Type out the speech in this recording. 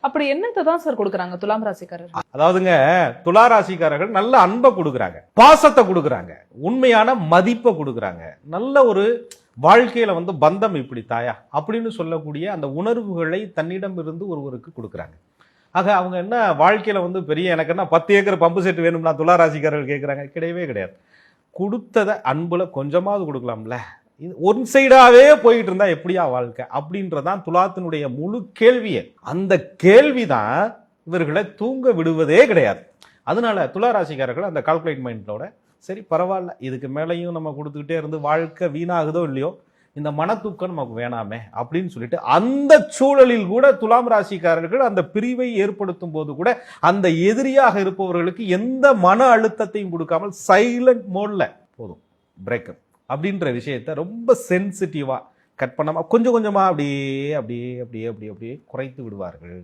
அப்படி என்னத்தை தான் சார் கொடுக்குறாங்க துலாம் ராசிக்காரர்? அதாவதுங்க, துலா ராசிக்காரர்கள் நல்ல அன்பை கொடுக்குறாங்க, பாசத்தை கொடுக்குறாங்க, உண்மையான மதிப்பை கொடுக்குறாங்க, நல்ல ஒரு வாழ்க்கையில பந்தம் இப்படி தாயா அப்படின்னு சொல்லக்கூடிய அந்த உணர்வுகளை தன்னிடம் இருந்து ஒருவருக்கு கொடுக்குறாங்க. ஆக அவங்க என்ன வாழ்க்கையில பெரிய எனக்கு என்ன 10 ஏக்கர் பம்பு செட் வேணும்னா துலா ராசிக்காரர்கள் கேட்குறாங்க? கிடையவே கிடையாது. கொடுத்ததை அன்புல கொஞ்சமாவது கொடுக்கலாம்ல. இது ஒன் சைடாவே போயிட்டு இருந்தா எப்படியா வாழ்க்கை அப்படின்றதான் துலாத்தினுடைய முழு கேள்வியே. அந்த கேள்விதான் இவர்களை தூங்க விடுவதே கிடையாது. அதனால துலா ராசிக்காரர்கள் அந்த கால்குலேட் மைண்டோட சரி பரவாயில்ல, இதுக்கு மேலேயும் நம்ம கொடுத்துக்கிட்டே இருந்து வாழ்க்கை வீணாகுதோ இல்லையோ, இந்த மனத்தூக்கம் நமக்கு வேணாமே அப்படின்னு சொல்லிட்டு அந்த சூழலில் கூட துலாம் ராசிக்காரர்கள் அந்த பிரிவை ஏற்படுத்தும் போது கூட அந்த எதிரியாக இருப்பவர்களுக்கு எந்த மன அழுத்தத்தையும் கொடுக்காமல் சைலண்ட் மோட்ல போதும் பிரேக்கப் அப்படின்ற விஷயத்த ரொம்ப சென்சிட்டிவா கட் பண்ணாம கொஞ்சம் கொஞ்சமா அப்படியே அப்படியே அப்படியே அப்படியே அப்படியே குறைத்து விடுவார்கள்.